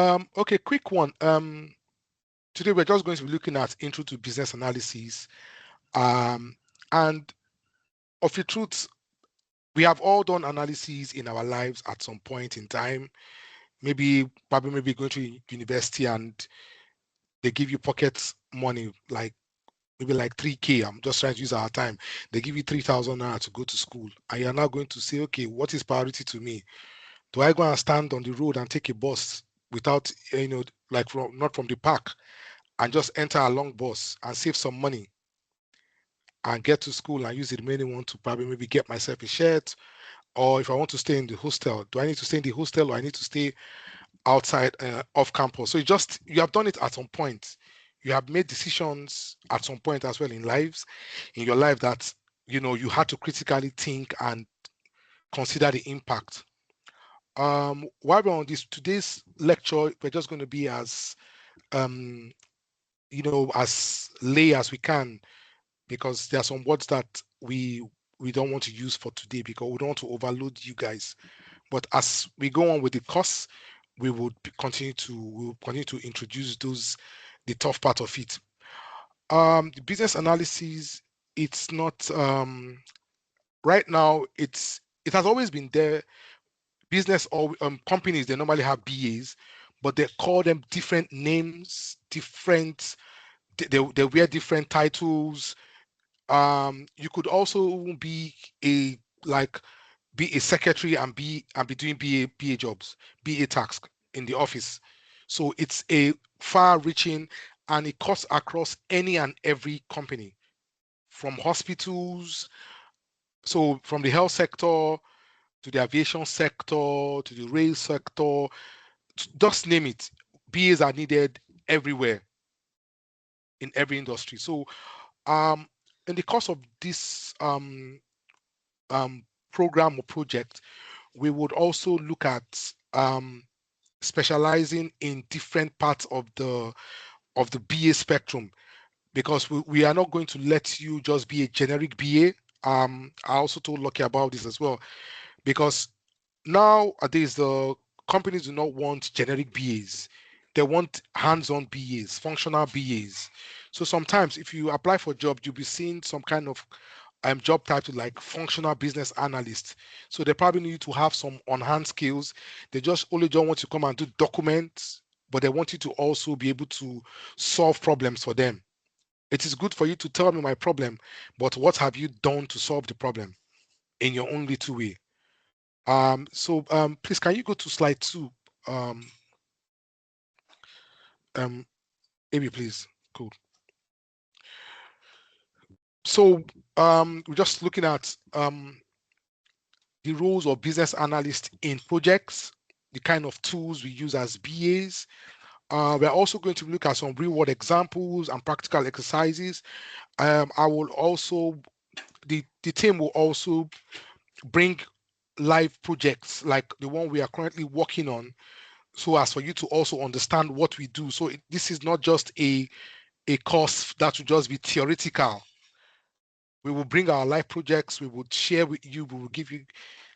Okay, quick one. Today we're just going to be looking at intro to business analysis. And of the truth, we have all done analysis in our lives at some point in time. Maybe going to university and they give you pocket money, like maybe like 3K. I'm just trying to use our time. They give you 3,000 naira to go to school, and you're now going to say, okay, what is priority to me? Do I go and stand on the road and take a bus without, like not from the park, and just enter a long bus and save some money and get to school and use the remaining one to probably maybe get myself a shirt? Or if I want to stay in the hostel, do I need to stay in the hostel or I need to stay outside off campus? So you have done it at some point. You have made decisions at some point as well in your life that you had to critically think and consider the impact. While we're on this today's lecture, we're just going to be as um, as lay as we can, because there are some words that we don't want to use for today because we don't want to overload you guys. But as we go on with the course, we will continue to introduce the tough part of it. The business analysis, it's not right now. It has always been there. Business or companies, they normally have BAs, but they call them different names, different. They wear different titles. You could also be a like be a secretary and be doing BA jobs, BA tasks in the office. So it's a far-reaching, and it cuts across any and every company, from hospitals, so from the health sector to the aviation sector to the rail sector, just name it. BAs are needed everywhere in every industry. So um, in the course of this um, program or project, we would also look at specializing in different parts of the BA spectrum, because we are not going to let you just be a generic BA. I also told Lucky about this as well, because nowadays the companies do not want generic BAs. They want hands-on BAs, functional BAs. So sometimes if you apply for a job, you'll be seeing some kind of job title like functional business analyst. So they probably need to have some on-hand skills. They just only don't want to come and do documents, but they want you to also be able to solve problems for them. It is good for you to tell me my problem, but what have you done to solve the problem in your own little way? So please, can you go to slide 2? Um, um, Maybe please. Cool. So we're just looking at the roles of business analyst in projects, the kind of tools we use as BAs. We're also going to look at some real world examples and practical exercises. I will also, the team will also bring live projects like the one we are currently working on, so as for you to also understand what we do. So this is not just a course that will just be theoretical. We will bring our live projects, we would share with you, we will give you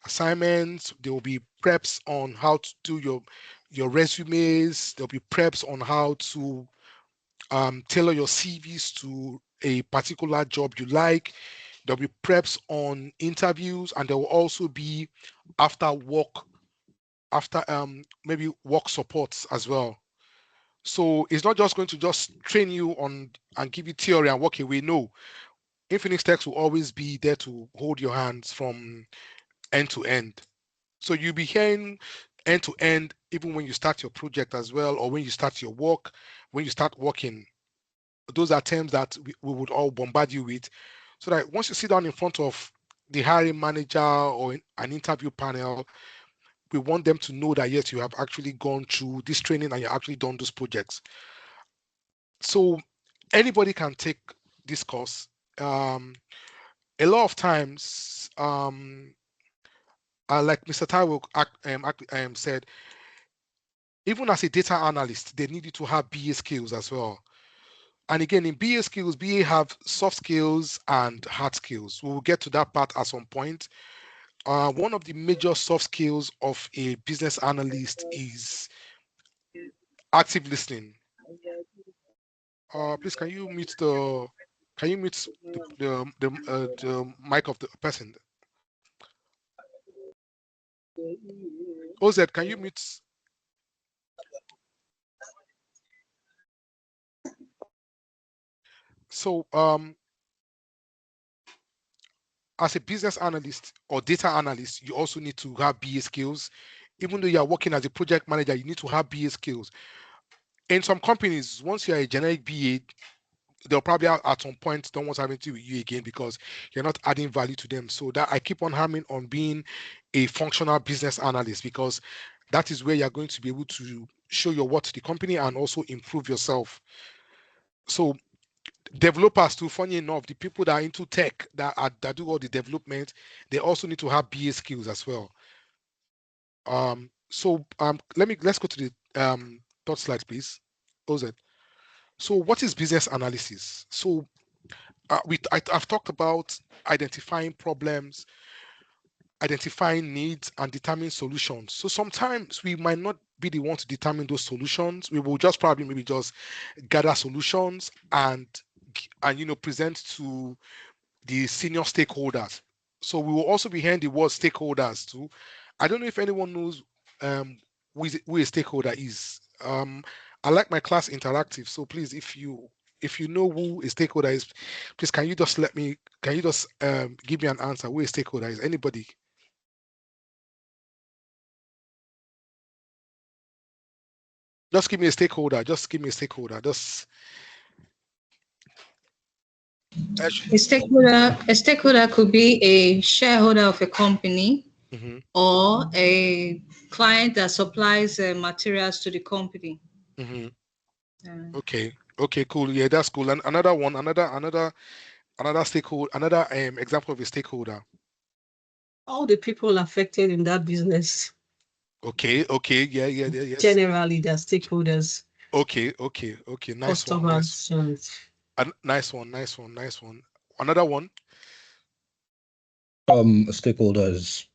assignments, there will be preps on how to do your resumes, there'll be preps on how to tailor your CVs to a particular job you like. There'll be preps on interviews, and there will also be after work, after maybe work supports as well. So it's not just going to just train you on and give you theory and walk away. No, Infinix Tech will always be there to hold your hands from end to end. So you'll be hearing end to end even when you start your project as well, or when you start your work, when you start working. Those are terms that we would all bombard you with, so that once you sit down in front of the hiring manager or an interview panel, we want them to know that yes, you have actually gone through this training and you actually done those projects. So anybody can take this course. Um, a lot of times, like Mr. Taiwo said, even as a data analyst, they need you to have BA skills as well. And again, in BA skills, BA have soft skills and hard skills. We will get to that part at some point. One of the major soft skills of a business analyst is active listening. Please, can you mute the the mic of the person? OZ, can you mute? So as a business analyst or data analyst, you also need to have BA skills. Even though you are working as a project manager, you need to have BA skills. In some companies, once you are a generic BA, they'll probably at some point don't want having to with you again because you're not adding value to them. So that I keep on hammering on being a functional business analyst, because that is where you're going to be able to show your worth to the company and also improve yourself. So developers too, funny enough, the people that are into tech that do all the development, they also need to have BA skills as well. Let's go to the third slide, please. OZ. So what is business analysis? So I've talked about identifying problems, identifying needs, and determining solutions. So sometimes we might not be the one to determine those solutions. We will just probably maybe just gather solutions and present to the senior stakeholders. So we will also be hearing the word stakeholders too. I don't know if anyone knows who a stakeholder is. I like my class interactive, so please, if you know who a stakeholder is, please can you just give me an answer who a stakeholder is? Anybody? Just give me a stakeholder. Just give me a stakeholder. Just A stakeholder could be a shareholder of a company or a client that supplies materials to the company. Okay. Okay, cool. Yeah, that's cool. And another stakeholder, another example of a stakeholder. All the people affected in that business. Okay. Yeah. Yes. Generally, they're stakeholders. Okay. Nice Customers. One. Nice one. Another one. A stakeholder is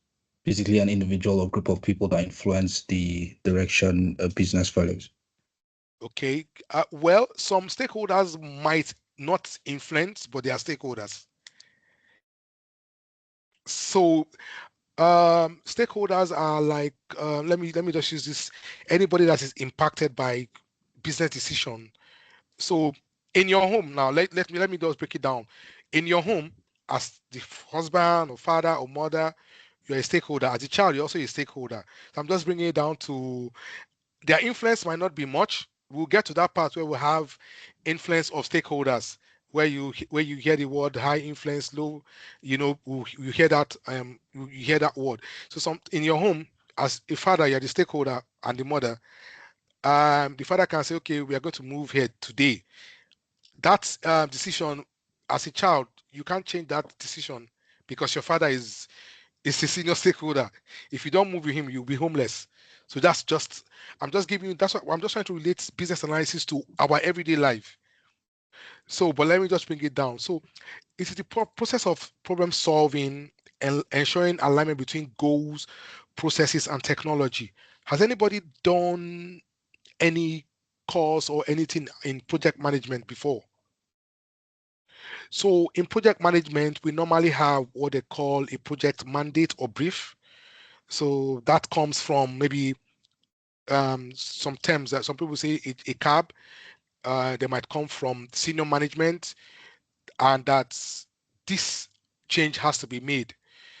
basically an individual or group of people that influence the direction a business follows. Okay. Well, some stakeholders might not influence, but they are stakeholders. So stakeholders are like let me just use this: anybody that is impacted by business decision. So in your home now, let me just break it down. In your home, as the husband or father or mother, you're a stakeholder. As a child, you're also a stakeholder. So I'm just bringing it down to their influence might not be much. We'll get to that part where we have influence of stakeholders, where you hear the word high influence, low, you hear that you hear that word. So some in your home, as a father, you're the stakeholder, and the mother, the father can say, okay, we are going to move here today. That decision, as a child, you can't change that decision because your father is a senior stakeholder. If you don't move with him, you'll be homeless. So that's just, I'm just giving you, that's what I'm just trying to relate business analysis to our everyday life. So, but let me just bring it down. So it is the process of problem solving and ensuring alignment between goals, processes, and technology. Has anybody done any course or anything in project management before? So in project management, we normally have what they call a project mandate or brief. So that comes from maybe some terms that some people say a CAB. They might come from senior management, and that this change has to be made.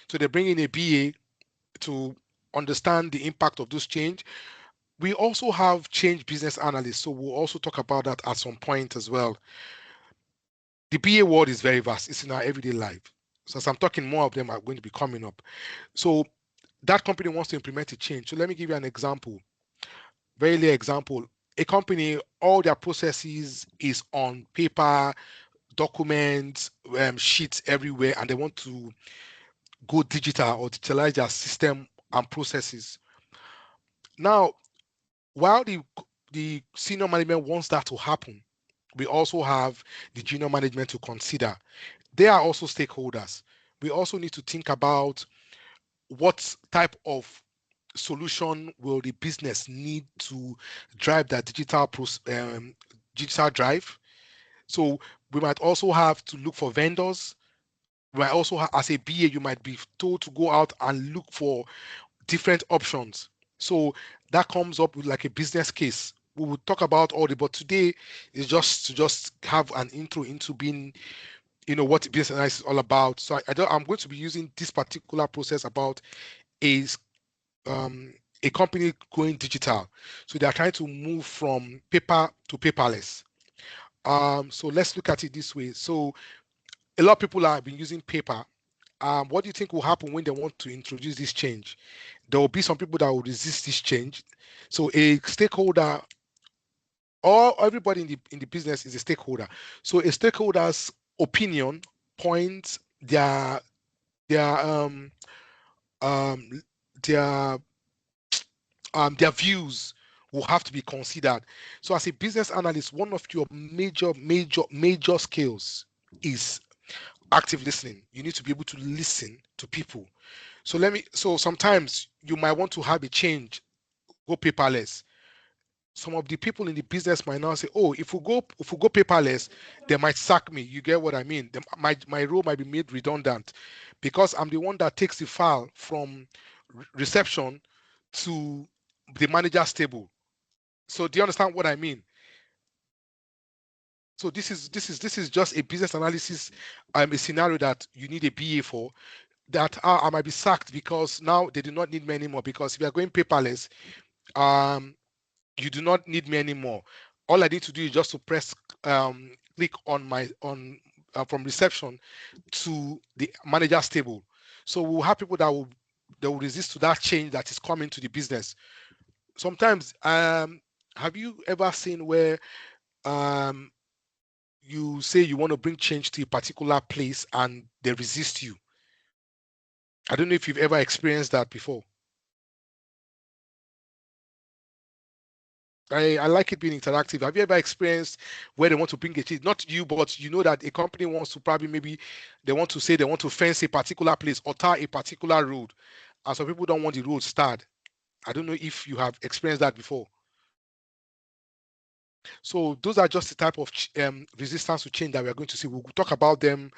So they bring in a BA to understand the impact of this change. We also have change business analysts, so we'll also talk about that at some point as well. The BA world is very vast. It's in our everyday life. So as I'm talking, more of them are going to be coming up. So that company wants to implement a change. So let me give you an example. Very little example. A company, all their processes is on paper, documents, sheets everywhere, and they want to go digital or digitalize their system and processes. Now, while the senior management wants that to happen, we also have the junior management to consider. They are also stakeholders. We also need to think about what type of solution will the business need to drive that digital drive? So we might also have to look for vendors. We might also as a BA, you might be told to go out and look for different options. So that comes up with like a business case. We will talk about all the, but today is just to have an intro into being, what business analysis is all about. So I'm going to be using this particular process about a company going digital. So they are trying to move from paper to paperless. So let's look at it this way. So a lot of people have been using paper. What do you think will happen when they want to introduce this change? There will be some people that will resist this change. So a stakeholder, or everybody in the business is a stakeholder. So a stakeholder's opinion, points, their views will have to be considered. So as a business analyst, one of your major skills is active listening. You need to be able to listen to people. So sometimes you might want to have a change, go paperless. Some of the people in the business might now say, oh, if we go paperless, they might sack me. You get what I mean? My role might be made redundant because I'm the one that takes the file from reception to the manager's table. So do you understand what I mean? So this is just a business analysis, a scenario that you need a BA for. That I might be sacked because now they do not need me anymore. Because if you are going paperless, you do not need me anymore. All I need to do is just to press click on from reception to the manager's table. So we'll have people that will resist to that change that is coming to the business. Sometimes, have you ever seen where you say you want to bring change to a particular place and they resist you? I don't know if you've ever experienced that before. I like it being interactive. Have you ever experienced where they want to bring a change? Not you, but you know that a company wants to maybe they want to fence a particular place or tar a particular road, and some people don't want the road starred. I don't know if you have experienced that before. So those are just the type of resistance to change that we are going to see. We'll talk about them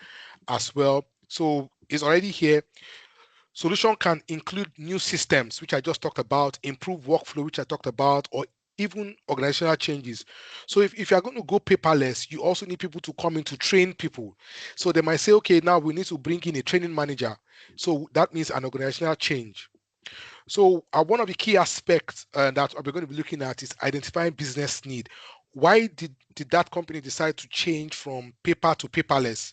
as well. So it's already here. Solution can include new systems, which I just talked about, improve workflow, which I talked about, or even organizational changes. So if you're going to go paperless, you also need people to come in to train people. So they might say, okay, now we need to bring in a training manager. So that means an organizational change. So one of the key aspects that we're going to be looking at is identifying business need. Why did that company decide to change from paper to paperless?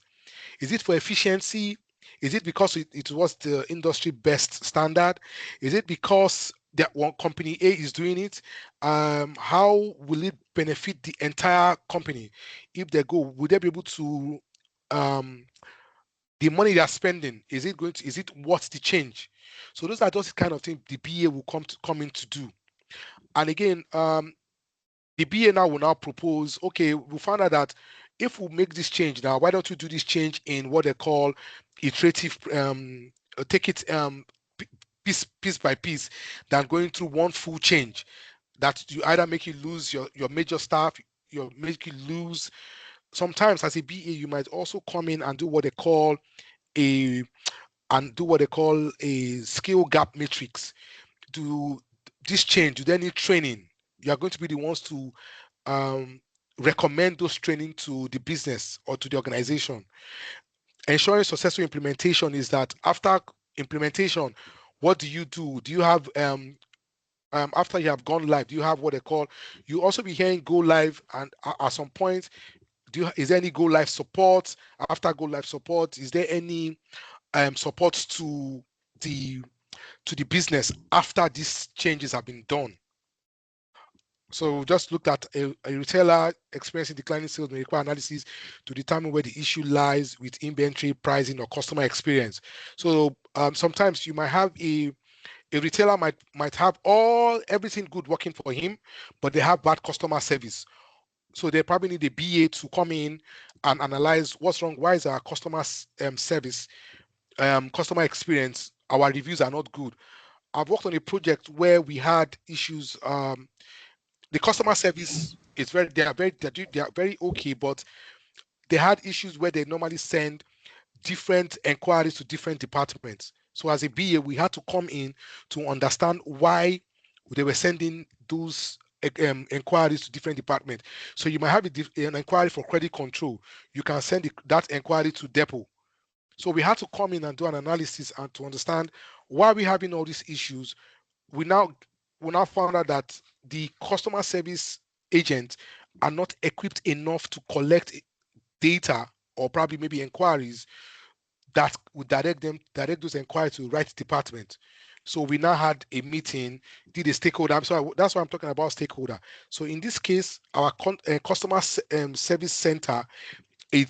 Is it for efficiency? Is it because it was the industry best standard? Is it because that one company A is doing it? How will it benefit the entire company? If they go, will they be able to the money they're spending? Is it what's the change? So those are just the kind of things the BA will come in to do. And again, the BA now will propose, okay, we found out that if we make this change now, why don't you do this change in what they call iterative, take it piece by piece, than going through one full change that you either make you lose your major staff, you make you lose. Sometimes as a BA, you might also come in and do what they call a skill gap matrix. Do this change, do they need training? You are going to be the ones to recommend those training to the business or to the organization. Ensuring successful implementation is that after implementation, what do you do? Do you have after you have gone live, do you have what they call, you also be hearing go live, and at some point, is there any go live support? After go live support, is there any support to the business after these changes have been done? So just looked at a retailer experiencing declining sales may require analysis to determine where the issue lies with inventory, pricing, or customer experience. So sometimes you might have a retailer might have everything good working for him, but they have bad customer service. So they probably need a BA to come in and analyze what's wrong. Why is our customer service, customer experience, our reviews are not good? I've worked on a project where we had issues. The customer service is they are very okay, but they had issues where they normally send different inquiries to different departments. So as a BA, we had to come in to understand why they were sending those inquiries to different departments. So you might have an inquiry for credit control. You can send that inquiry to depot. So we had to come in and do an analysis and to understand why we're having all these issues. We now found out that the customer service agents are not equipped enough to collect data or probably maybe inquiries that would direct those inquiries to the right department. So we now had a meeting, did a stakeholder. So that's why I'm talking about stakeholder. So in this case, our customer service center, they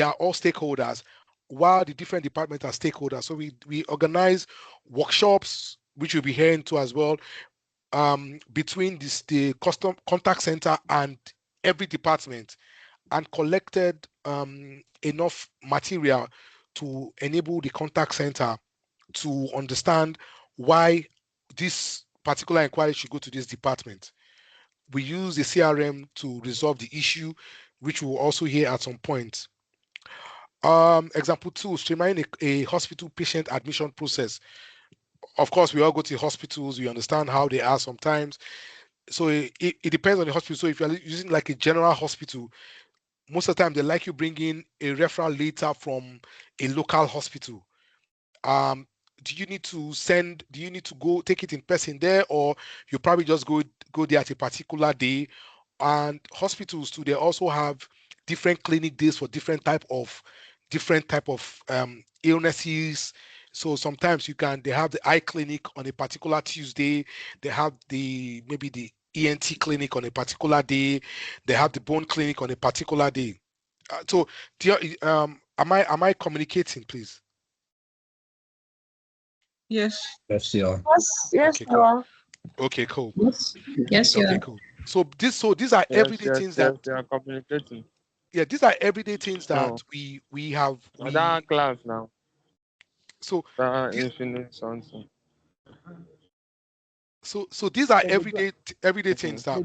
are all stakeholders, while the different departments are stakeholders. So we organize workshops, which we'll be hearing to as well, between the contact center and every department, and collected enough material to enable the contact center to understand why this particular inquiry should go to this department. We use the CRM to resolve the issue, which we'll also hear at some point. Example 2, streamlining a hospital patient admission process. Of course, we all go to hospitals, we understand how they are sometimes. So it depends on the hospital. So if you're using like a general hospital, most of the time they like you bring in a referral letter from a local hospital. Do you need to go take it in person there, or you probably just go there at a particular day? And hospitals too, they also have different clinic days for different type of illnesses. So sometimes they have the eye clinic on a particular Tuesday, they have maybe the ENT clinic on a particular day, they have the bone clinic on a particular day. So am I communicating, please? Yes. Yes, you are. Yes, Okay, you are. Okay, cool. Yes, Okay, cool. So these are everyday things that they are communicating. Yeah, these are everyday things that No. we have. That class now. So these, Infinite something. so these are everyday things that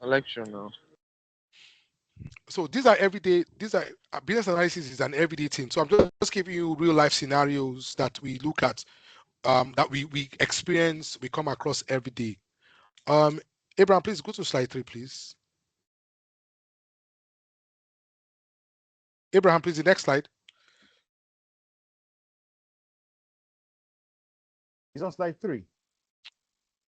Election now. so these are business analysis is an everyday thing. So I'm just giving you real life scenarios that we look at, that we experience, we come across every day. Abraham, please go to slide 3, please. Abraham, please, the next slide. He's on slide 3.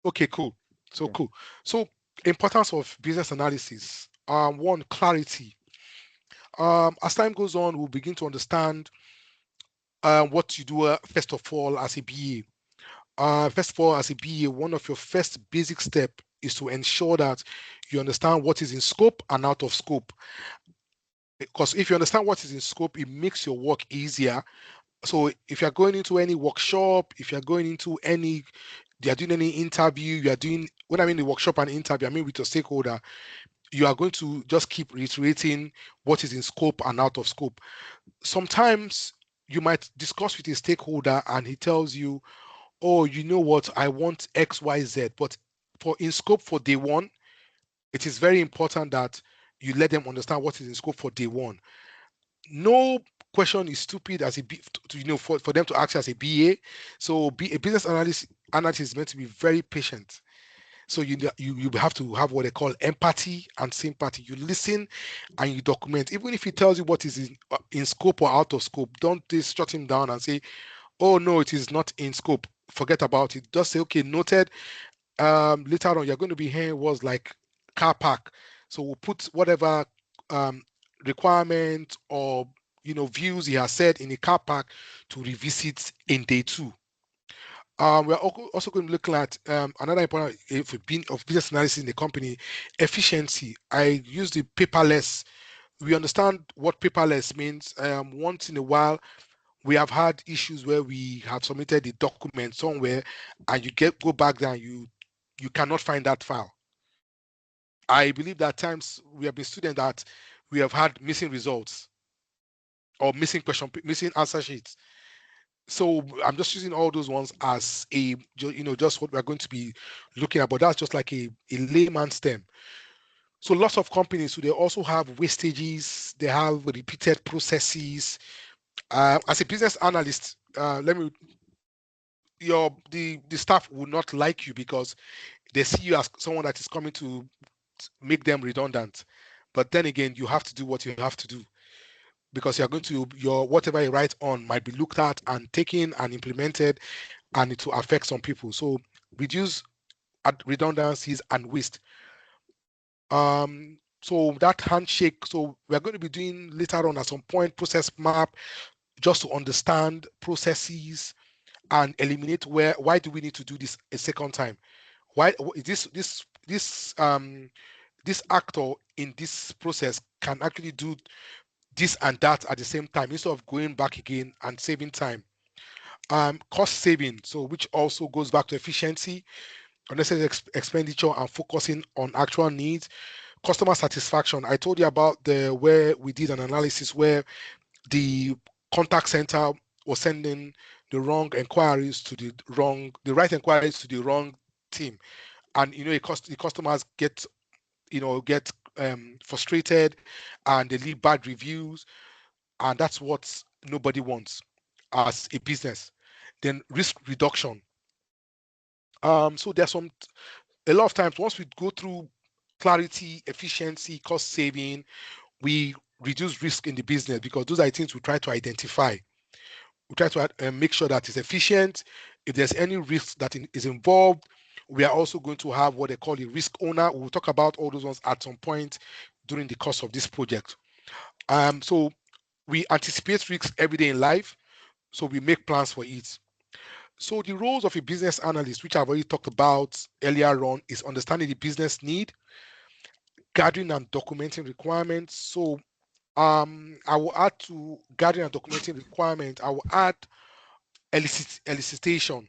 Okay, cool. So Yeah. cool. So importance of business analysis. One, clarity. As time goes on, we'll begin to understand what you do first of all as a BA. First of all, as a BA, one of your first basic step is to ensure that you understand what is in scope and out of scope. Because if you understand what is in scope, it makes your work easier. So if you're going into any workshop, if you're going into you're doing any interview, when I mean the workshop and interview, I mean with your stakeholder, you are going to just keep reiterating what is in scope and out of scope. Sometimes you might discuss with a stakeholder and he tells you, oh, you know what, I want X, Y, Z. But in scope for day one, it is very important that you let them understand what is in scope for day one. No question is stupid as for them to ask as a BA. So a business analyst is meant to be very patient. So you have to have what they call empathy and sympathy. You listen and you document. Even if he tells you what is in scope or out of scope, don't just shut him down and say, oh no, it is not in scope. Forget about it. Just say, okay, noted. Later on, you're going to be hearing words like car park. So we'll put whatever requirement or views he has said in a car park to revisit in day 2. We're also going to look at another important of business analysis in the company, efficiency. I use the paperless. We understand what paperless means. Once in a while, we have had issues where we have submitted a document somewhere and you go back there and you cannot find that file. I believe that times we have been students that we have had missing results or missing answer sheets. So I'm just using all those ones as a, just what we're going to be looking at, but that's just like a layman's term. So lots of companies, so they also have wastages, they have repeated processes. As a business analyst, the staff will not like you because they see you as someone that is coming to make them redundant. But then again, you have to do what you have to do, because you're going to, whatever you write on might be looked at and taken and implemented, and it will affect some people. So reduce redundancies and waste. So that handshake, so we're going to be doing later on at some point process map, just to understand processes and eliminate why do we need to do this a second time? Why this actor in this process can actually do this and that at the same time instead of going back again and saving time. Cost saving, so which also goes back to efficiency, unnecessary expenditure, and focusing on actual needs. Customer satisfaction, I told you about where we did an analysis where the contact center was sending the wrong inquiries to the right inquiries to the wrong team, and the customers get frustrated, and they leave bad reviews, and that's what nobody wants as a business. Then risk reduction. So there's a lot of times once we go through clarity, efficiency, cost saving, we reduce risk in the business, because those are things we try to identify. We try to make sure that it's efficient. If there's any risk that is involved, we are also going to have what they call a risk owner. We'll talk about all those ones at some point during the course of this project. So we anticipate risks every day in life, so we make plans for it. So the roles of a business analyst, which I've already talked about earlier on, is understanding the business need, gathering and documenting requirements. So I will add to gathering and documenting requirements, I will add elicitation.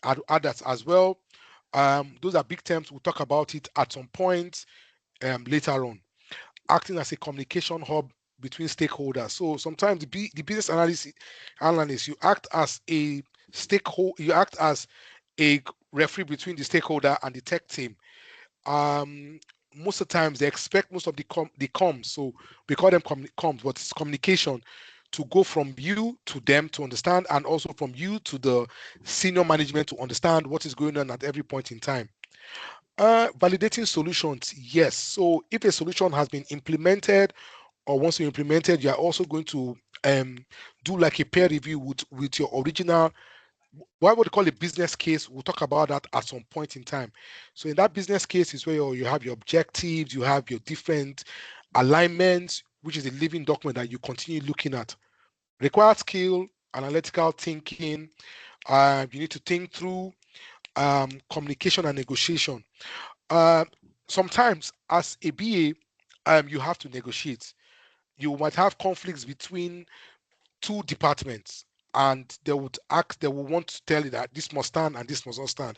I'll add that as well. Those are big terms. We'll talk about it at some point later on. Acting as a communication hub between stakeholders. So sometimes the business analyst, you act as a stakeholder, you act as a referee between the stakeholder and the tech team. Most of the times they expect most of the comms, so we call them comms, but it's communication, to go from you to them to understand, and also from you to the senior management to understand what is going on at every point in time. Validating solutions, yes. So if a solution has been implemented, or once you implemented, you are also going to do like a peer review with your original, what would call a business case. We'll talk about that at some point in time. So in that business case is where you have your objectives, you have your different alignments, which is a living document that you continue looking at. Required skill, analytical thinking. You need to think through communication and negotiation. Sometimes as a BA, you have to negotiate. You might have conflicts between two departments, and they will want to tell you that this must stand and this must not stand.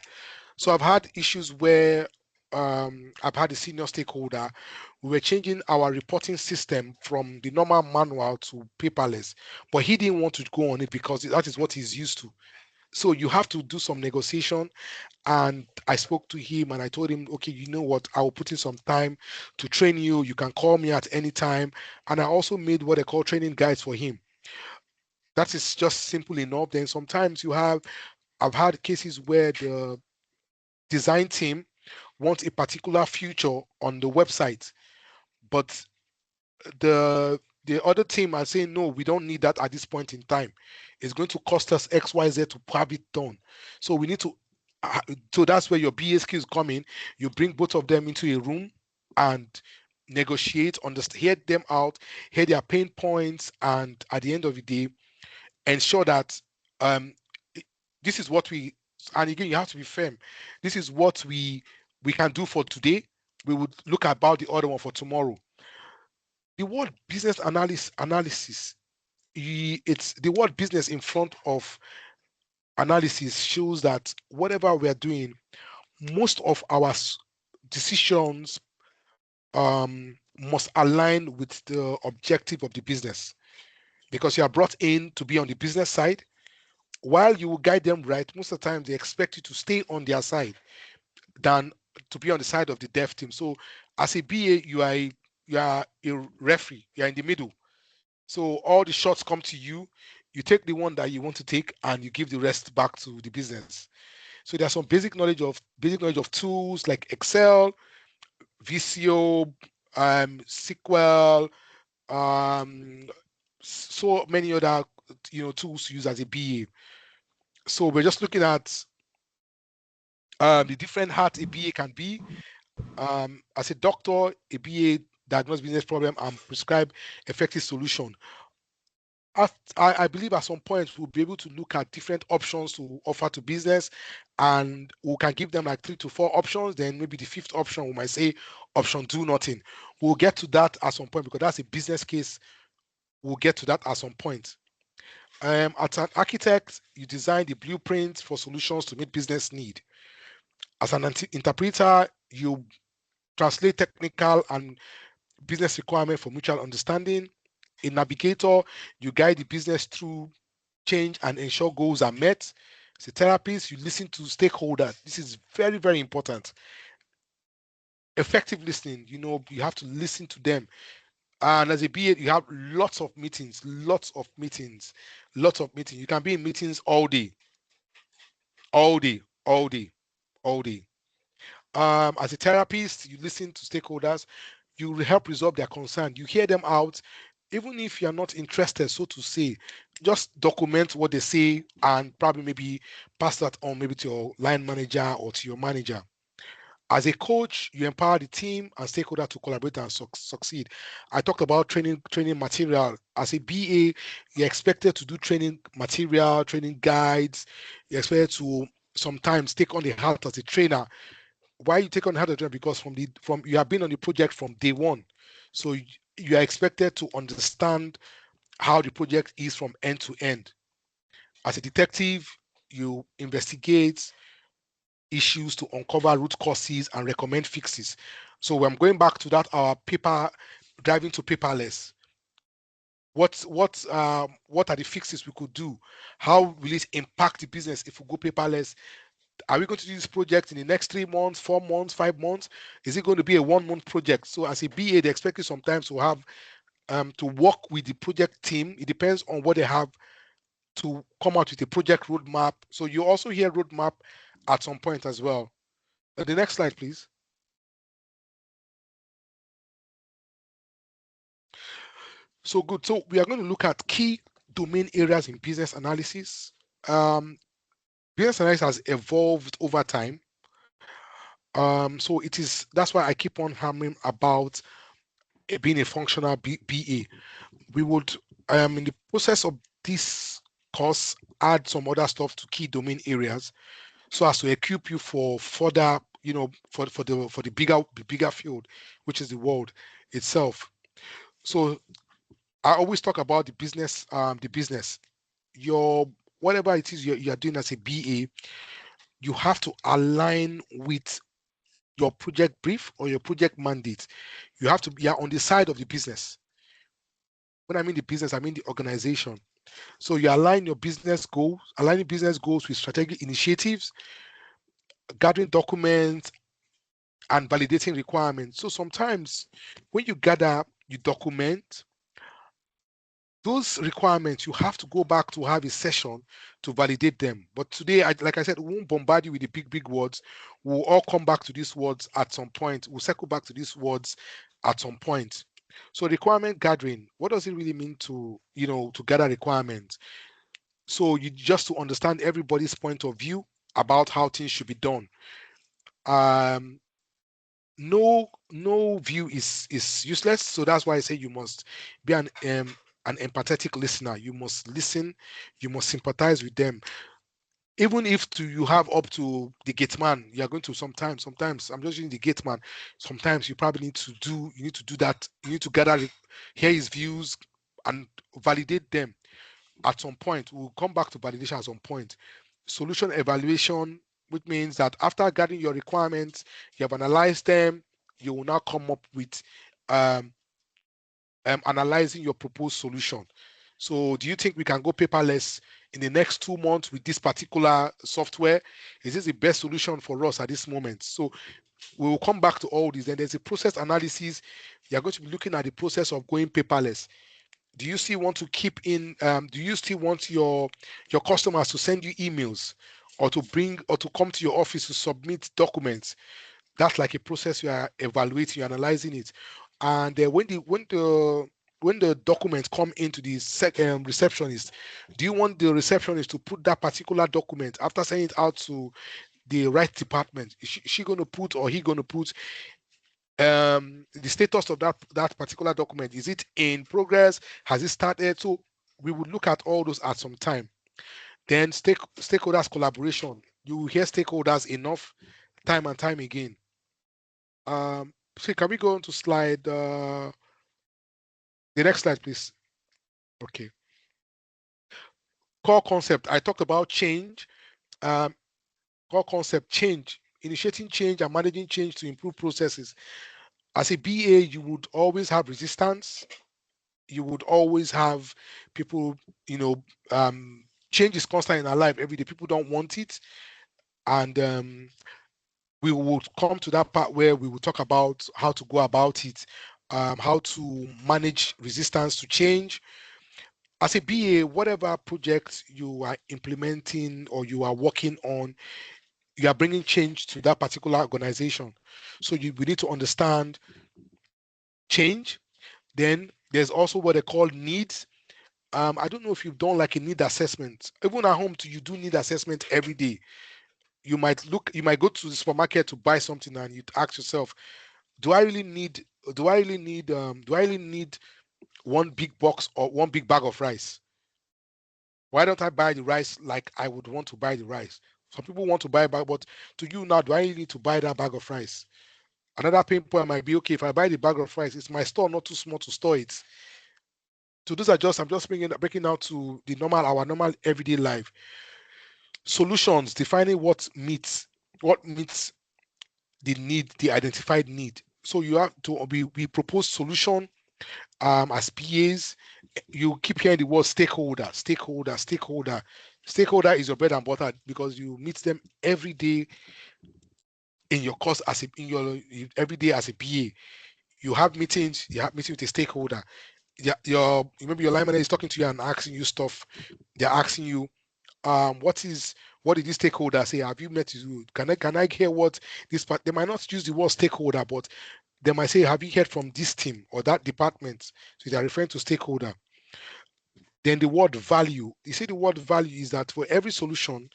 So I've had issues where I've had a senior stakeholder. We were changing our reporting system from the normal manual to paperless, but he didn't want to go on it because that is what he's used to. So you have to do some negotiation. And I spoke to him and I told him, okay, you know what, I will put in some time to train you. You can call me at any time. And I also made what I call training guides for him. That is just simple enough. Then sometimes I've had cases where the design team wants a particular feature on the website, but the other team are saying, no, we don't need that at this point in time. It's going to cost us XYZ to have it done. So we need to, so that's where your BA skills come in. You bring both of them into a room and negotiate, hear them out, hear their pain points, and at the end of the day, ensure that this is what we, and again, you have to be firm. This is what we can do for today. We would look about the other one for tomorrow. The word business analysis, it's the word business in front of analysis shows that whatever we're doing, most of our decisions must align with the objective of the business, because you are brought in to be on the business side. while you will guide them right, most of the time they expect you to stay on their side than to be on the side of the dev team. So as a BA, you are a referee. You are in the middle. So all the shots come to you. You take the one that you want to take, and you give the rest back to the business. So there's some basic knowledge of tools like Excel, VCO, SQL, so many other tools to use as a BA. So we're just looking at the different hats a BA can be. As a doctor, a BA diagnose business problem and prescribe effective solution. I believe at some point we'll be able to look at different options to offer to business, and we can give them like 3 to 4 options. Then maybe the 5th option we might say option do nothing. We'll get to that at some point because that's a business case. We'll get to that at some point. As an architect, you design the blueprint for solutions to meet business need. As an interpreter, you translate technical and business requirement for mutual understanding. A navigator, you guide the business through change and ensure goals are met. As a therapist, you listen to stakeholders. This is very, very important. Effective listening, you have to listen to them. And as a BA, you have lots of meetings. You can be in meetings all day. As a therapist, you listen to stakeholders. You help resolve their concern. You hear them out. Even if you're not interested, so to say, just document what they say and probably maybe pass that on maybe to your line manager or to your manager. As a coach, you empower the team and stakeholder to collaborate and succeed. I talked about training material. As a BA, you're expected to do training material, training guides. You're expected to sometimes take on the hat as a trainer. Why you take on the hat as a trainer? Because from you have been on the project from day one. So you are expected to understand how the project is from end to end. As a detective, you investigate issues to uncover root causes and recommend fixes. So I'm going back to that, our paper driving to paperless. What are the fixes we could do? How will it impact the business if we go paperless? Are we going to do this project in the next 3 months, 4 months, 5 months? Is it going to be a 1-month project? So as a BA, they expect you sometimes to have to work with the project team. It depends on what they have to come out with a project roadmap. So you also hear roadmap at some point as well. The next slide, please. So good. So we are going to look at key domain areas in business analysis. Business analysis has evolved over time. So that's why I keep on hammering about being a functional BA. We would, in the process of this course, add some other stuff to key domain areas, so as to equip you for further, for the bigger field, which is the world itself. So I always talk about the business. Your whatever it is you are doing as a BA, you have to align with your project brief or your project mandate. You have to be on the side of the business. When I mean the business, I mean the organization. So you aligning business goals with strategic initiatives, gathering documents, and validating requirements. So sometimes when you gather, you document those requirements, you have to go back to have a session to validate them. But today, like I said, we won't bombard you with the big words. We'll all come back to these words at some point. We'll circle back to these words at some point. So requirement gathering, what does it really mean to gather requirements? So you just to understand everybody's point of view about how things should be done. No view is useless. So that's why I say you must be an empathetic listener. You must listen. You must sympathize with them. Even if you have up to the gate man, you are going to sometimes I'm just using the gate man. Sometimes you probably need to do that. You need to gather, hear his views and validate them at some point. We'll come back to validation at some point. Solution evaluation, which means that after gathering your requirements, you have analyzed them, you will now come up with analyzing your proposed solution. So do you think we can go paperless in the next 2 months with this particular software? Is this the best solution for us at this moment? So we will come back to all this. Then there's a process analysis. You're going to be looking at the process of going paperless. Do you still want to keep in, do you still want your customers to send you emails or to come to your office to submit documents? That's like a process you are evaluating, you're analyzing it. And when the documents come into the receptionist, do you want the receptionist to put that particular document after sending it out to the right department? Is she going to put, or he going to put, the status of that particular document? Is it in progress? Has it started? So we would look at all those at some time. Then stakeholders collaboration. You will hear stakeholders enough time and time again. So can we go on to slide, the next slide, please? Okay. Core concept. I talked about change. Core concept, change, initiating change and managing change to improve processes. As a BA, you would always have resistance. You would always have people, change is constant in our life every day. People don't want it. And we will come to that part where we will talk about how to go about it, how to manage resistance to change. As a BA, whatever project you are implementing or you are working on, you are bringing change to that particular organization. So we need to understand change. Then there's also what they call needs. I don't know if you've done like a need assessment. Even at home, you do need assessment every day. You might go to the supermarket to buy something and you ask yourself, do I really need one big box or one big bag of rice? Why don't I buy the rice like I would want to buy the rice? Some people want to buy a bag, but to you now, do I really need to buy that bag of rice? Another pain point might be, okay, if I buy the bag of rice, is my store not too small to store it? So those are I'm just breaking out to our normal everyday life. Solutions, defining what meets the need, the identified need. So you have to, we propose solution as PAs. You keep hearing the word stakeholder. Stakeholder is your bread and butter because you meet them every day in your course every day as a PA. You have meetings with a stakeholder. Maybe your line manager is talking to you and asking you stuff. They're asking you, what did this stakeholder say? Have you met you? Can I hear what this part? They might not use the word stakeholder, but they might say, have you heard from this team or that department? So they're referring to stakeholder. Then the word value. You see, the word value is that for every solution,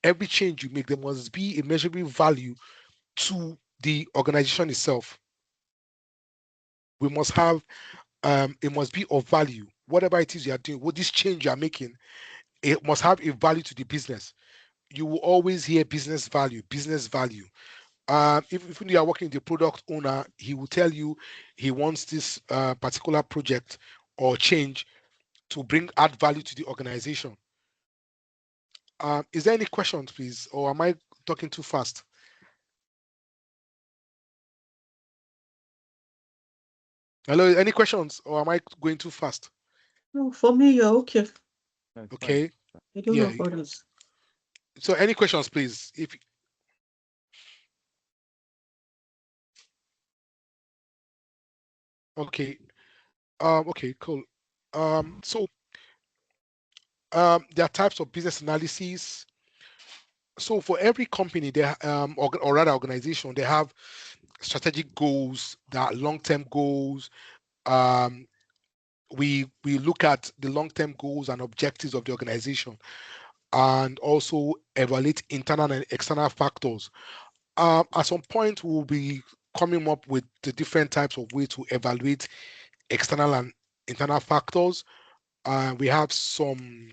every change you make, there must be a measurable value to the organization itself. We must have, it must be of value. Whatever it is you are doing, what this change you are making, it must have a value to the business. You will always hear business value. If you are working with the product owner, he will tell you he wants this particular project or change to add value to the organization. Is there any questions, please, or am I talking too fast? Hello, any questions, or am I going too fast? No, for me, you're okay. Okay. I don't know for this. So any questions, please? Okay. Okay, cool. So there are types of business analyses. So for every company, or rather organization, they have strategic goals, that long-term goals. We look at the long-term goals and objectives of the organization, and also evaluate internal and external factors. At some point, we'll be coming up with the different types of ways to evaluate external and internal factors. We have some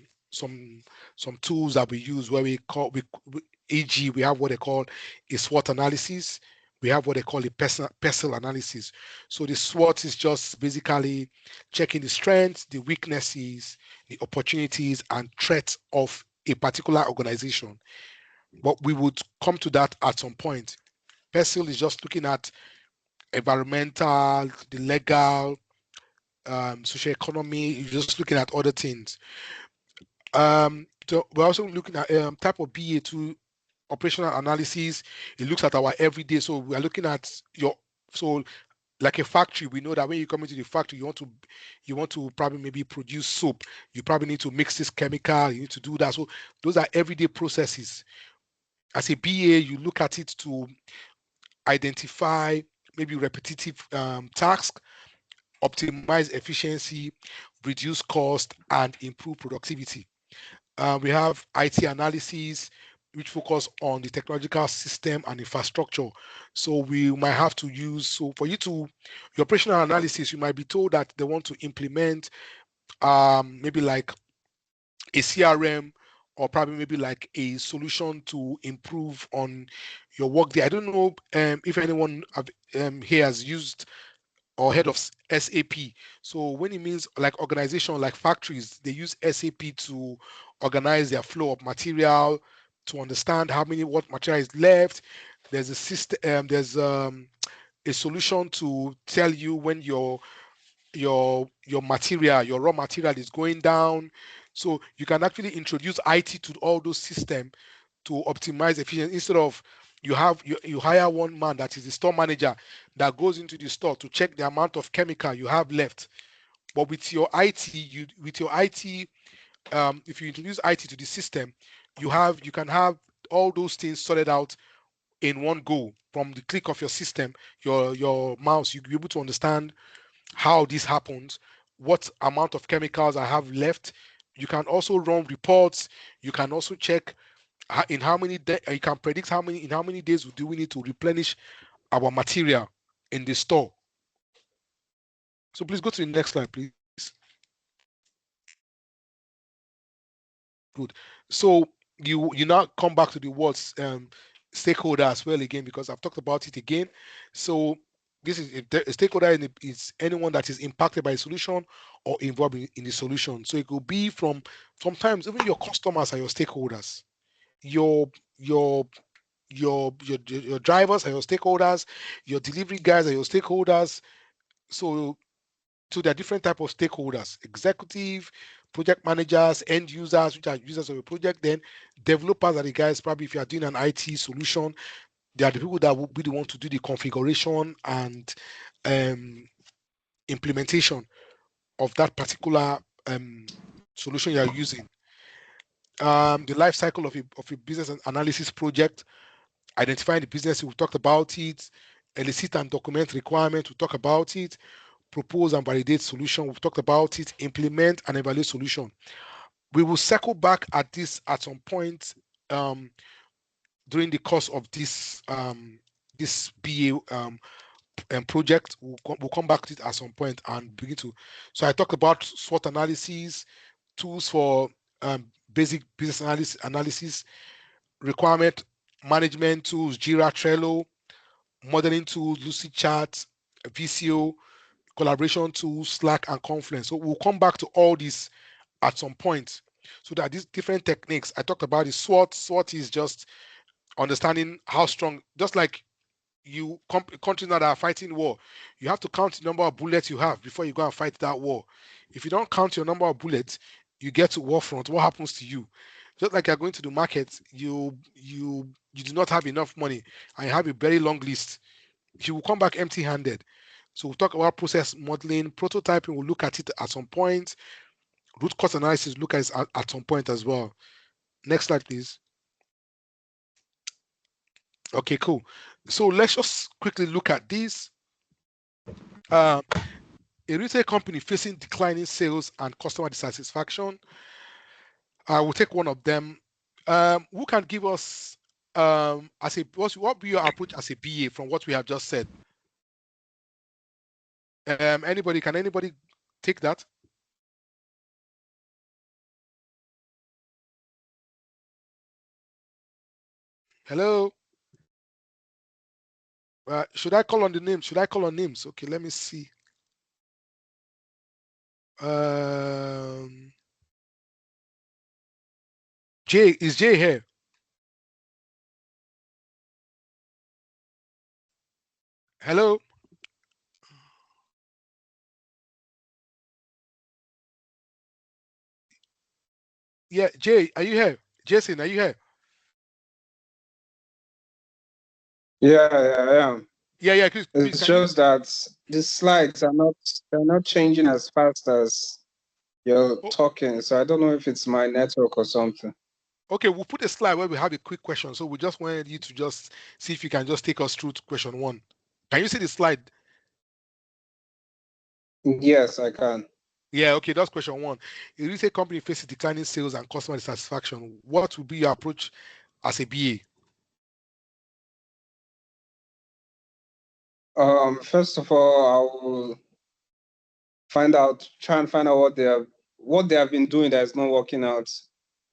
tools that we use where e.g. we have what they call a SWOT analysis. We have what they call a PESTLE analysis. So the SWOT is just basically checking the strengths, the weaknesses, the opportunities, and threats of a particular organization. But we would come to that at some point. PESTLE is just looking at environmental, the legal, social economy. You're just looking at other things. So we're also looking at type of BA2 operational analysis. It looks at our everyday. So we are looking at like a factory. We know that when you come into the factory, you want to probably maybe produce soap. You probably need to mix this chemical. You need to do that. So those are everyday processes. As a BA, you look at it to identify maybe repetitive tasks, optimize efficiency, reduce cost, and improve productivity. We have IT analysis, which focus on the technological system and infrastructure. So we might have to use, so for you to, your operational analysis, you might be told that they want to implement maybe like a CRM, or probably maybe like a solution to improve on your work there. I don't know if anyone here has used or heard of SAP. So when it means like organization, like factories, they use SAP to organize their flow of material, to understand what material is left. There's a system, there's a solution to tell you when your material, your raw material is going down. So you can actually introduce IT to all those systems to optimize efficiency. Instead of you hire one man that is the store manager that goes into the store to check the amount of chemical you have left. But with your IT, if you introduce IT to the system, you can have all those things sorted out in one go from the click of your system, your mouse. You'll be able to understand how this happens, what amount of chemicals I have left. You can also run reports. You can also check in how many days, you can predict in how many days do we need to replenish our material in the store. So please go to the next slide, please. Good. So you now come back to the words stakeholder as well again, because I've talked about it again. So this is a stakeholder is anyone that is impacted by a solution or involved in the solution. So it could be from sometimes even your customers are your stakeholders. Your drivers are your stakeholders. Your delivery guys are your stakeholders. So there are different type of stakeholders: executive, project managers, end users, which are users of a project. Then developers are the guys, probably if you are doing an IT solution, they are the people that will be the one to do the configuration and implementation of that particular solution you are using. The life cycle of a business analysis project: identifying the business, we talked about it. Elicit and document requirement, we talked about it. Propose and validate solution, we've talked about it. Implement and evaluate solution. We will circle back at this at some point during the course of this this BA project. We'll come back to it at some point and begin to. So I talked about SWOT analysis, tools for basic business analysis, requirement management tools, Jira, Trello, modeling tools, Lucidchart, VCO, collaboration tools, Slack, and Confluence. So we'll come back to all this at some point. So that these different techniques I talked about is SWOT. SWOT is just understanding how strong, just like countries that are fighting war, you have to count the number of bullets you have before you go and fight that war. If you don't count your number of bullets, you get to war front. What happens to you? Just like you're going to the market, you do not have enough money and you have a very long list. You will come back empty-handed. So we'll talk about process modeling, prototyping. We'll look at it at some point. Root cause analysis, look at it at some point as well. Next slide, please. Okay, cool. So let's just quickly look at this. A retail company facing declining sales and customer dissatisfaction. I will take one of them. Who can give us what be your approach as a BA from what we have just said? Can anybody take that? Hello? Should I call on the names? Should I call on names? Okay, let me see. Is Jay here? Hello? Yeah, Jay, are you here? Jason, are you here? Yeah, I am. Yeah. Please, it's just that the slides are not changing as fast as you're talking. So I don't know if it's my network or something. Okay, we'll put a slide where we have a quick question. So we just wanted you to just see if you can just take us through to question 1. Can you see the slide? Yes, I can. Yeah, okay, that's question 1. If you say company faces declining sales and customer dissatisfaction, what will be your approach as a BA? First of all, I will try and find out what they have been doing that is not working out.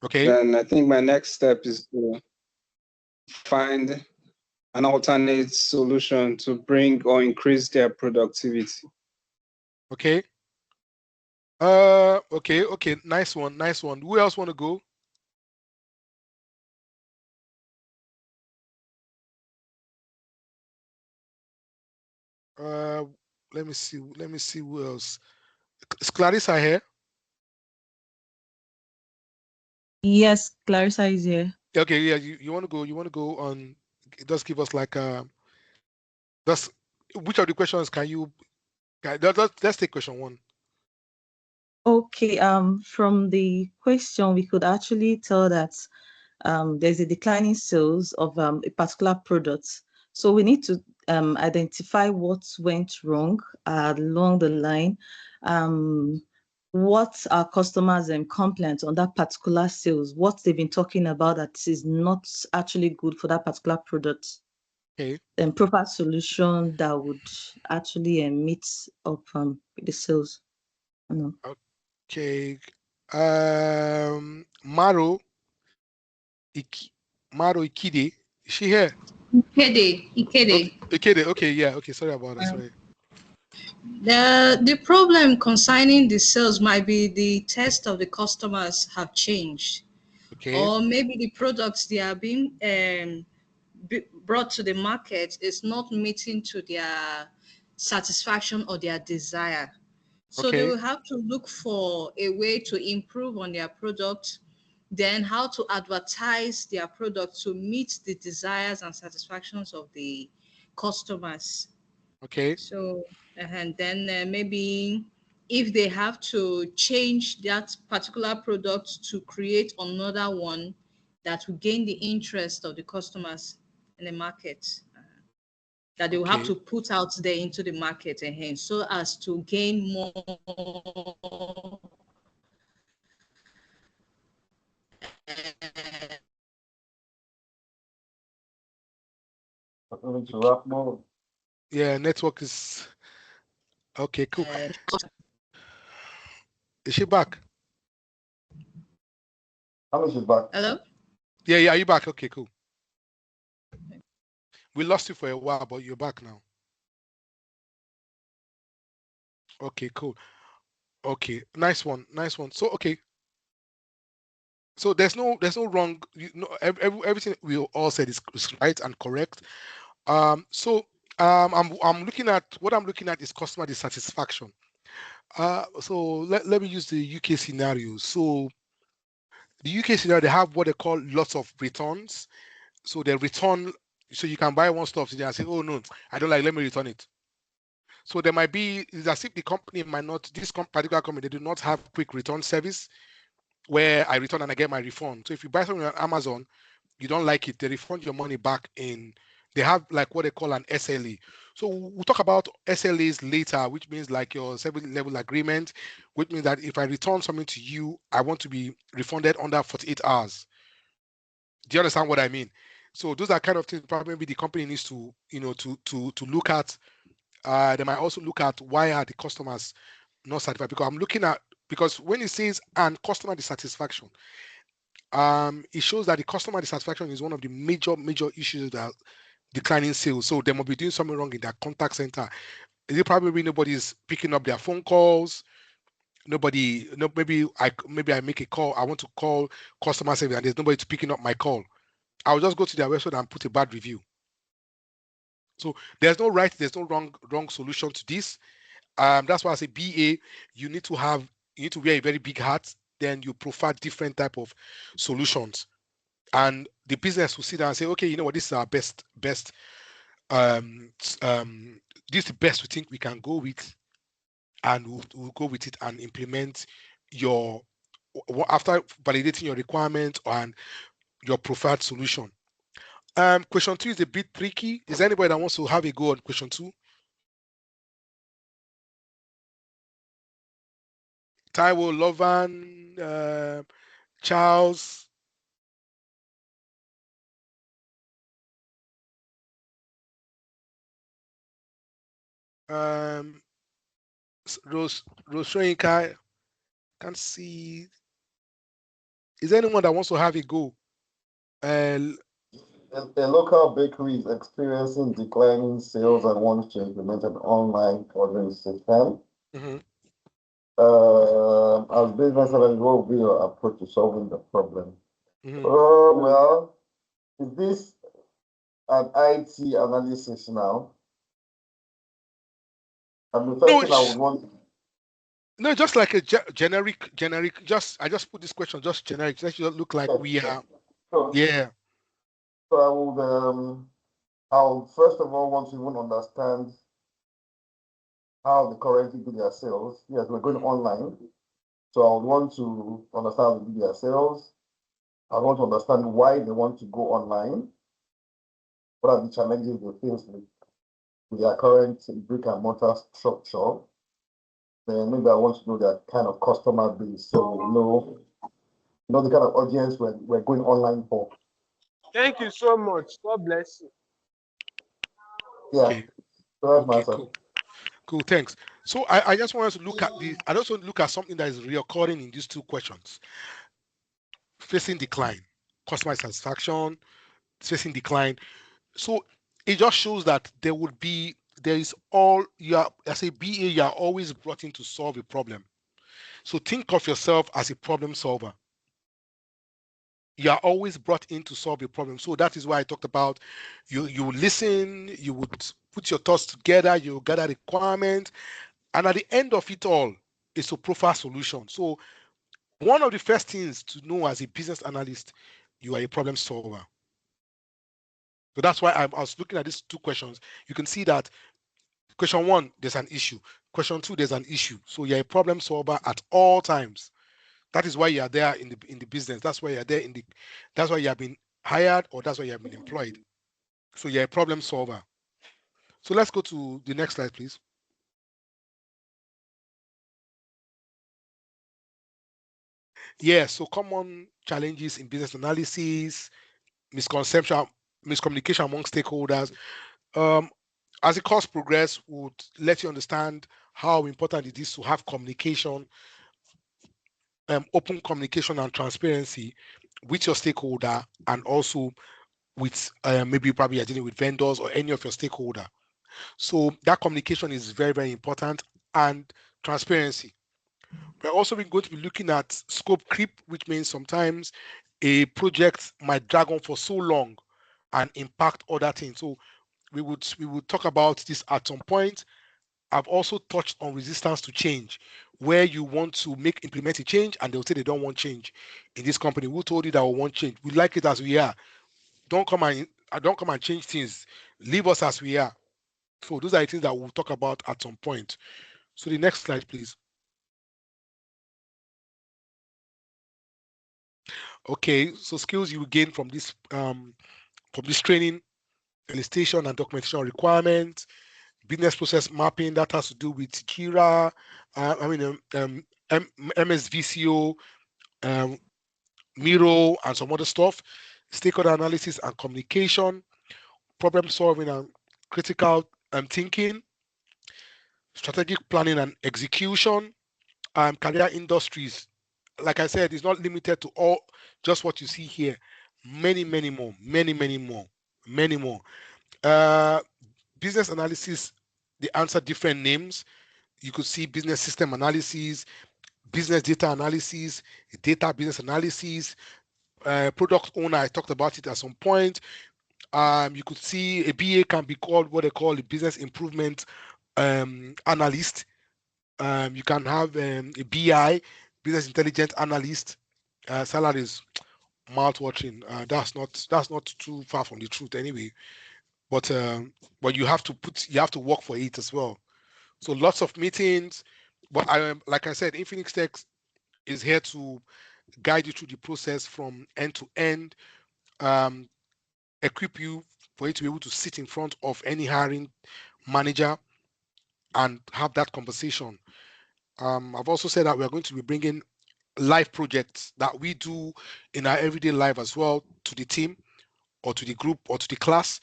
Okay. Then I think my next step is to find an alternate solution to bring or increase their productivity. Okay. Okay. Nice one. Who else want to go? Let me see who else. Is Clarissa here? Yes, Clarissa is here. Okay, yeah, you want to go on, just give us like just which of the questions can you let's take question 1. Okay, from the question we could actually tell that there's a declining sales of a particular product. So we need to identify what went wrong along the line, what our customers complaint on that particular sales, what they've been talking about that is not actually good for that particular product. Okay. And proper solution that would actually meet up the sales. No. Okay. Maro Ikide, is she here? Ikede. Ikede, okay, yeah, okay, sorry about that, sorry. The problem concerning the sales might be the taste of the customers have changed. Okay. Or maybe the products they are being brought to the market is not meeting to their satisfaction or their desire. So they will have to look for a way to improve on their product, then how to advertise their product to meet the desires and satisfactions of the customers. Okay. So, and then maybe if they have to change that particular product to create another one that will gain the interest of the customers in the market, that they will have to put out there into the market so as to gain more yeah, network is okay, cool. Is she back? Hello? Yeah, are you back? Okay, cool. We lost you for a while, but you're back now. Okay, cool. Okay, nice one. So, okay. So there's no wrong. Everything we all said is right and correct. I'm looking at what I'm looking at is customer dissatisfaction. So let me use the UK scenario. So the UK scenario, they have what they call lots of returns. So they return. So you can buy one stuff today and say, oh no, I don't like, let me return it. So there might be, it's as if the company might not, this particular company, they do not have quick return service where I return and I get my refund. So if you buy something on Amazon, you don't like it, they refund your money back in, they have like what they call an SLA. So we'll talk about SLAs later, which means like your service level agreement, which means that if I return something to you, I want to be refunded under 48 hours. Do you understand what I mean? So those are kind of things probably maybe the company needs to, to look at. They might also look at why are the customers not satisfied, because when it says and customer dissatisfaction, it shows that the customer dissatisfaction is one of the major issues that declining sales. So they must be doing something wrong in their contact center. Probably nobody's picking up their phone calls. Maybe I make a call. I want to call customer service and there's nobody picking up my call. I'll just go to their website and put a bad review. So there's no wrong solution to this. That's why I say BA, you need to wear a very big hat. then you prefer different type of solutions. And the business will sit down and say, okay, you know what, this is our best, this is the best we think we can go with, and we'll go with it and implement your, after validating your requirements and your preferred solution. Question 2 is a bit tricky. Is there anybody that wants to have a go on question 2? Taiwo, Lovan, Charles. Rose Shoyinka, can't see. Is there anyone that wants to have a go? A local bakery is experiencing declining sales and wants to implement an online ordering system. As business owners, what will be your approach to solving the problem? Well, is this an IT analysis now? And the first thing I would want. No, just like a generic. I just put this question just generic. Let you look like we are. Yeah. So I would first of all want to even understand how they currently do their sales. Yes, we're going online. So I would want to understand how they do their sales. I want to understand why they want to go online. What are the challenges they face with their current brick and mortar structure? Then maybe I want to know their kind of customer base. So know the kind of audience we're going online for. Thank you so much. God bless you. Yeah. Okay. So that's my answer. Cool, thanks. So I just want us to look at this. I also look at something that is recurring in these two questions. Facing decline, customer satisfaction, facing decline. So it just shows that there is all you are, as a BA, you are always brought in to solve a problem. So think of yourself as a problem solver. You are always brought in to solve a problem. So that is why I talked about you listen, you would put your thoughts together, you gather requirements, and at the end of it all is to profile solution. So one of the first things to know as a business analyst, you are a problem solver. So that's why I was looking at these two questions. You can see that question 1, there's an issue. Question 2, there's an issue. So you're a problem solver at all times. That is why you are there in the business. That's why you're there that's why you have been hired, or that's why you have been employed. So you're a problem solver. So let's go to the next slide, please. Yeah, so common challenges in business analysis, miscommunication among stakeholders. As the course progress, would let you understand how important it is to have communication, open communication and transparency with your stakeholder, and also with maybe probably you're dealing with vendors or any of your stakeholder. So that communication is very, very important, and transparency. We're also going to be looking at scope creep, which means sometimes a project might drag on for so long and impact other things. So we would talk about this at some point. I've also touched on resistance to change, where you want to implement a change and they'll say they don't want change in this company. Who told you that we want change? We like it as we are. Don't come and change things. Leave us as we are. So those are the things that we'll talk about at some point. So the next slide, please. Okay, so skills you will gain from this training: elicitation and documentation requirements, business process mapping that has to do with Jira, MS Visio, Miro, and some other stuff, stakeholder analysis and communication, problem solving and critical thinking, strategic planning and execution, career industries. Like I said, it's not limited to all just what you see here. Many more. Business analysis, they answer different names. You could see business system analysis, business data analysis, data business analysis, product owner. I talked about it at some point. You could see a BA can be called what they call a business improvement analyst. You can have a BI, business intelligence analyst, salaries mouth-watering. That's not too far from the truth anyway. But you have to work for it as well. So lots of meetings. But like I said, Infinix Tech is here to guide you through the process from end to end, equip you for you to be able to sit in front of any hiring manager and have that conversation. I've also said that we're going to be bringing live projects that we do in our everyday life as well to the team or to the group or to the class.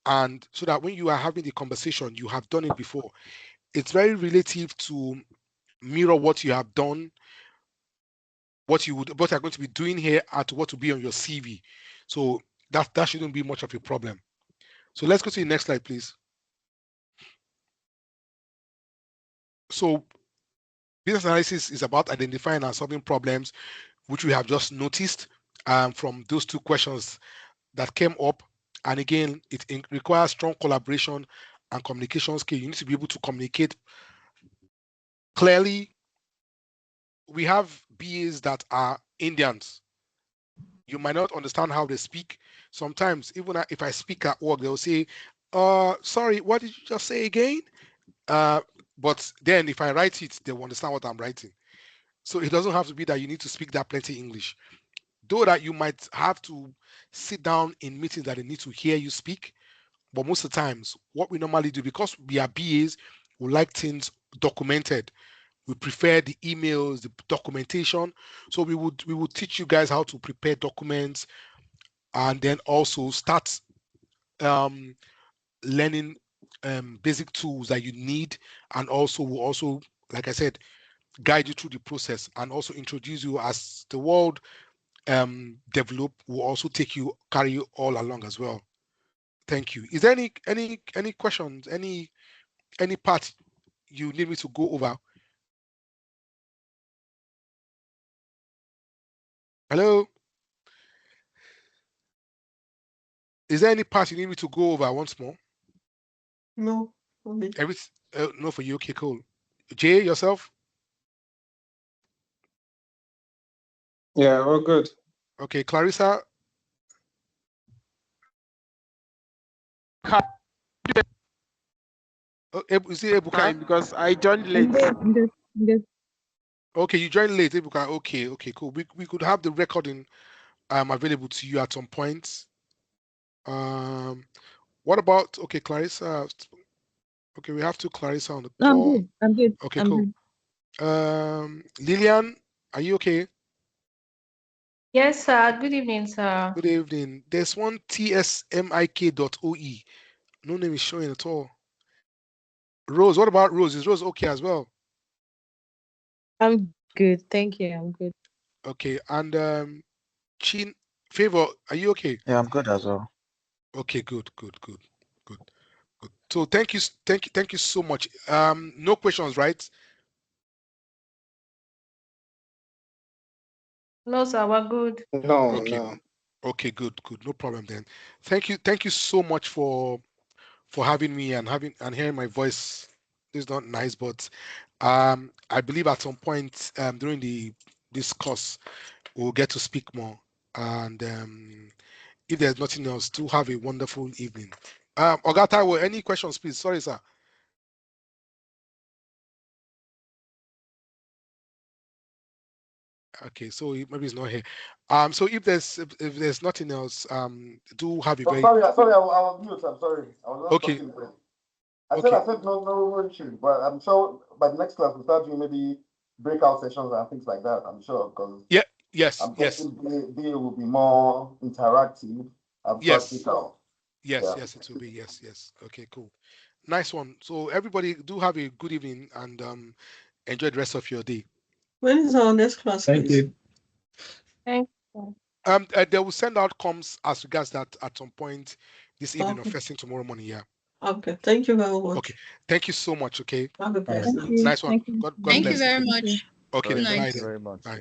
And so that when you are having the conversation, you have done it before. It's very relative to mirror what you have done, what you're going to be doing here, and to what will be on your CV. So that shouldn't be much of a problem. So let's go to the next slide, please. So business analysis is about identifying and solving problems, which we have just noticed from those two questions that came up. And again, it requires strong collaboration and communication skill. You need to be able to communicate clearly. We have BAs that are Indians. You might not understand how they speak. Sometimes, even if I speak at work, they'll say, sorry, what did you just say again? But then if I write it, they will understand what I'm writing. So it doesn't have to be that you need to speak that plenty English. Though that you might have to sit down in meetings that they need to hear you speak. But most of the times, what we normally do, because we are BAs, we like things documented. We prefer the emails, the documentation. So we would teach you guys how to prepare documents, and then also start learning basic tools that you need, and also will also, like I said, guide you through the process and also introduce you as the world develop. Will also carry you all along as well. Thank you. Is there any questions? Any part you need me to go over? Hello? Is there any part you need me to go over once more? No. No for you. Okay, cool. Jay, yourself? Yeah, we're good. Okay, Clarissa? Is it Ebuka? Because I joined late. I'm good. Okay, you joined late, Ebuka. Okay, cool. We could have the recording available to you at some point. What about Clarissa? Okay, we have Clarissa on the call. I'm good. Okay, cool. Lillian, are you okay? Yes, sir. Good evening, sir. Good evening. There's one tsmik.oe. No name is showing at all. Rose, what about Rose? Is Rose okay as well? I'm good. Thank you. I'm good. Okay, and Chin Favor, are you okay? Yeah, I'm good as well. Okay, good. So thank you so much. No questions, right? No, sir, we're good. No, okay. no. Okay, good. No problem then. Thank you so much for having me and hearing my voice. This is not nice, but I believe at some point during this course we'll get to speak more. And if there's nothing else, do have a wonderful evening. Ogata, any questions, please? Sorry, sir. Okay, so maybe he's not here. So if there's nothing else, do have a very. Sorry, I was mute. I'm sorry. I was not okay. Talking. I said no issue, but I'm sure by the next class we'll start doing maybe breakout sessions and things like that. I'm sure because yes. BA will be more interactive and practical. Yes, it will be. Yes. Okay, cool. Nice one. So everybody do have a good evening and enjoy the rest of your day. When is our next class? Thank you. Thank you. They will send out comms as regards that at some point this evening or first thing tomorrow morning. Yeah. Okay. Thank you very much. Okay. Thank you so much. Okay. Have a nice one. God Thank bless. you very much. Okay. Thank bye. you very much. Bye.